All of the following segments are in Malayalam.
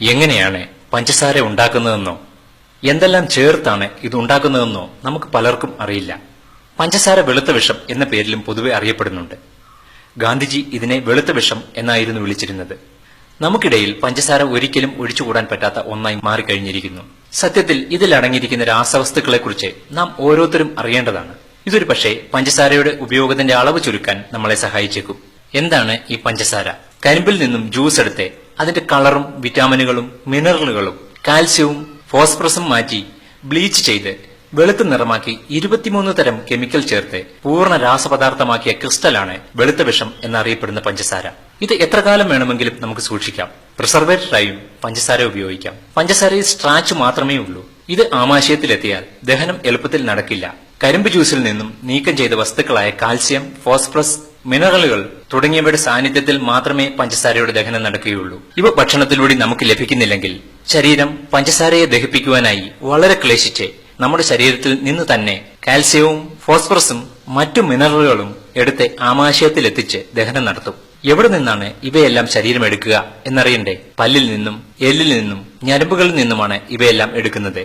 എങ്ങനെയാണ് പഞ്ചസാര ഉണ്ടാക്കുന്നതെന്നോ എന്തെല്ലാം ചേർത്താണ് ഇത് ഉണ്ടാക്കുന്നതെന്നോ നമുക്ക് പലർക്കും അറിയില്ല. പഞ്ചസാര വെളുത്ത വിഷം എന്ന പേരിലും പൊതുവെ അറിയപ്പെടുന്നുണ്ട്. ഗാന്ധിജി ഇതിനെ വെളുത്ത വിഷം എന്നായിരുന്നു വിളിച്ചിരുന്നത്. നമുക്കിടയിൽ പഞ്ചസാര ഒരിക്കലും ഒഴിച്ചുകൂടാൻ പറ്റാത്ത ഒന്നായി മാറിക്കഴിഞ്ഞിരിക്കുന്നു. സത്യത്തിൽ ഇതിൽ അടങ്ങിയിരിക്കുന്ന രാസവസ്തുക്കളെക്കുറിച്ച് നാം ഓരോരുത്തരും അറിയേണ്ടതാണ്. ഇതൊരു പക്ഷേ പഞ്ചസാരയുടെ ഉപയോഗത്തിന്റെ അളവ് ചുരുക്കാൻ നമ്മളെ സഹായിച്ചേക്കും. എന്താണ് ഈ പഞ്ചസാര? കരിമ്പിൽ നിന്നും ജ്യൂസ് എടുത്ത് അതിന്റെ കളറും വിറ്റാമിനുകളും മിനറലുകളും കാൽസ്യവും ഫോസ്ഫറസും മാറ്റി ബ്ലീച്ച് ചെയ്ത് വെളുത്ത നിറമാക്കി 23 തരം കെമിക്കൽ ചേർത്ത് പൂർണ്ണ രാസപദാർത്ഥമാക്കിയ ക്രിസ്റ്റലാണ് വെളുത്ത വിഷം എന്നറിയപ്പെടുന്ന പഞ്ചസാര. ഇത് എത്ര കാലം വേണമെങ്കിലും നമുക്ക് സൂക്ഷിക്കാം. പ്രിസർവേറ്ററായും പഞ്ചസാര ഉപയോഗിക്കാം. പഞ്ചസാരയിൽ സ്ട്രാച്ച് മാത്രമേ ഉള്ളൂ. ഇത് ആമാശയത്തിലെത്തിയാൽ ദഹനം എളുപ്പത്തിൽ നടക്കില്ല. കരിമ്പ് ജ്യൂസിൽ നിന്നും നീക്കം ചെയ്ത വസ്തുക്കളായ കാൽസ്യം, ഫോസ്ഫറസ്, മിനറലുകൾ തുടങ്ങിയവയുടെ സാന്നിധ്യത്തിൽ മാത്രമേ പഞ്ചസാരയുടെ ദഹനം നടക്കുകയുള്ളൂ. ഇവ ഭക്ഷണത്തിലൂടെ നമുക്ക് ലഭിക്കുന്നില്ലെങ്കിൽ ശരീരം പഞ്ചസാരയെ ദഹിപ്പിക്കുവാനായി വളരെ ക്ലേശിച്ച് നമ്മുടെ ശരീരത്തിൽ നിന്ന് തന്നെ കാൽസ്യവും ഫോസ്ഫറസും മറ്റു മിനറലുകളും എടുത്ത് ആമാശയത്തിലെത്തിച്ച് ദഹനം നടത്തും. എവിടെ നിന്നാണ് ഇവയെല്ലാം ശരീരം എടുക്കുക എന്നറിയണ്ടേ? പല്ലിൽ നിന്നും, എല്ലിൽ നിന്നും, ഞരമ്പുകളിൽ നിന്നുമാണ് ഇവയെല്ലാം എടുക്കുന്നത്.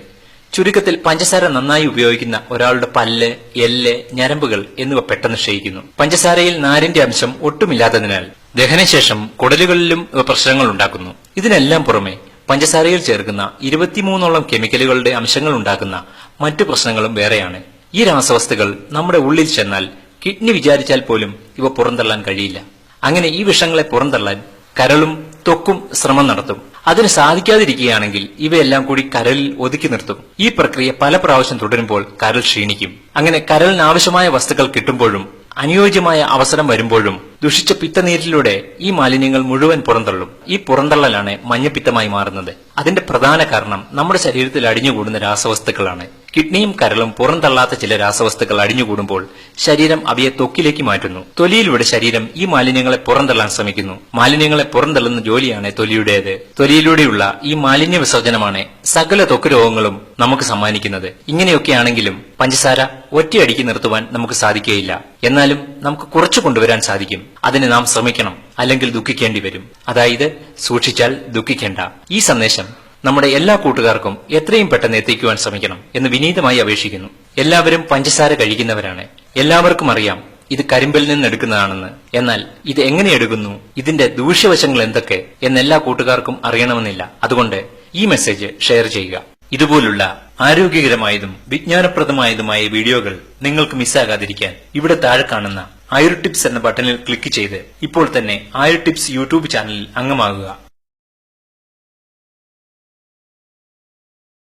ചുരുക്കത്തിൽ പഞ്ചസാര നന്നായി ഉപയോഗിക്കുന്ന ഒരാളുടെ പല്ല്, എല്ല്, ഞരമ്പുകൾ എന്നിവ പെട്ടെന്ന് ക്ഷയിക്കുന്നു. പഞ്ചസാരയിൽ നാരിന്റെ അംശം ഒട്ടുമില്ലാത്തതിനാൽ ദഹനശേഷം കുടലുകളിലും പ്രശ്നങ്ങൾ ഉണ്ടാക്കുന്നു. ഇതിനെല്ലാം പുറമെ പഞ്ചസാരയിൽ ചേർക്കുന്ന 23ഓളം കെമിക്കലുകളുടെ അംശങ്ങൾ ഉണ്ടാക്കുന്ന മറ്റു പ്രശ്നങ്ങളും വേറെയാണ്. ഈ രാസവസ്തുക്കൾ നമ്മുടെ ഉള്ളിൽ ചെന്നാൽ കിഡ്നി വിചാരിച്ചാൽ പോലും ഇവ പുറന്തള്ളാൻ കഴിയില്ല. അങ്ങനെ ഈ വിഷങ്ങളെ പുറന്തള്ളാൻ കരളും ത്വക്കും ശ്രമം നടത്തും. അതിന് സാധിക്കാതിരിക്കുകയാണെങ്കിൽ ഇവയെല്ലാം കൂടി കരളിൽ ഒതുക്കി നിർത്തും. ഈ പ്രക്രിയ പല പ്രാവശ്യം തുടരുമ്പോൾ കരൾ ക്ഷീണിക്കും. അങ്ങനെ കരളിന് ആവശ്യമായ വസ്തുക്കൾ കിട്ടുമ്പോഴും അനുയോജ്യമായ അവസരം വരുമ്പോഴും ദുഷിച്ച പിത്തനീരിലൂടെ ഈ മാലിന്യങ്ങൾ മുഴുവൻ പുറന്തള്ളും. ഈ പുറന്തള്ളലാണ് മഞ്ഞപ്പിത്തമായി മാറുന്നത്. അതിന്റെ പ്രധാന കാരണം നമ്മുടെ ശരീരത്തിൽ അടിഞ്ഞുകൂടുന്ന രാസവസ്തുക്കളാണ്. കിഡ്നിയും കരളും പുറന്തള്ളാത്ത ചില രാസവസ്തുക്കൾ അടിഞ്ഞുകൂടുമ്പോൾ ശരീരം അവയെ ത്വക്കിലേക്ക് മാറ്റുന്നു. തൊലിയിലൂടെ ശരീരം ഈ മാലിന്യങ്ങളെ പുറന്തള്ളാൻ ശ്രമിക്കുന്നു. മാലിന്യങ്ങളെ പുറന്തള്ളുന്ന ജോലിയാണ് തൊലിയുടേത്. തൊലിയിലൂടെയുള്ള ഈ മാലിന്യ വിസർജനമാണ് സകല ത്വക്ക് രോഗങ്ങളും നമുക്ക് സമ്മാനിക്കുന്നത്. ഇങ്ങനെയൊക്കെയാണെങ്കിലും പഞ്ചസാര ഒറ്റയടിക്ക് നിർത്തുവാൻ നമുക്ക് സാധിക്കുകയില്ല. എന്നാലും നമുക്ക് കുറച്ചു കൊണ്ടുവരാൻ സാധിക്കും. അതിന് നാം ശ്രമിക്കണം, അല്ലെങ്കിൽ ദുഃഖിക്കേണ്ടി വരും. അതായത് സൂക്ഷിച്ചാൽ ദുഃഖിക്കേണ്ട. ഈ സന്ദേശം നമ്മുടെ എല്ലാ കൂട്ടുകാർക്കും എത്രയും പെട്ടെന്ന് എത്തിക്കുവാൻ ശ്രമിക്കണം എന്ന് വിനീതമായി അപേക്ഷിക്കുന്നു. എല്ലാവരും പഞ്ചസാര കഴിക്കുന്നവരാണ്. എല്ലാവർക്കും അറിയാം ഇത് കരിമ്പിൽ നിന്ന് എടുക്കുന്നതാണെന്ന്. എന്നാൽ ഇത് എങ്ങനെ എടുക്കുന്നു, ഇതിന്റെ ദൂഷ്യവശങ്ങൾ എന്തൊക്കെ എന്നെല്ലാ കൂട്ടുകാർക്കും അറിയണമെന്നില്ല. അതുകൊണ്ട് ഈ മെസ്സേജ് ഷെയർ ചെയ്യുക. ഇതുപോലുള്ള ആരോഗ്യകരമായതും വിജ്ഞാനപ്രദമായതുമായ വീഡിയോകൾ നിങ്ങൾക്ക് മിസ്സാകാതിരിക്കാൻ ഇവിടെ താഴെ കാണുന്ന ആയുർ ടിപ്സ് എന്ന ബട്ടണിൽ ക്ലിക്ക് ചെയ്ത് ഇപ്പോൾ തന്നെ ആയുർ ടിപ്സ് യൂട്യൂബ് ചാനലിൽ അംഗമാകുക.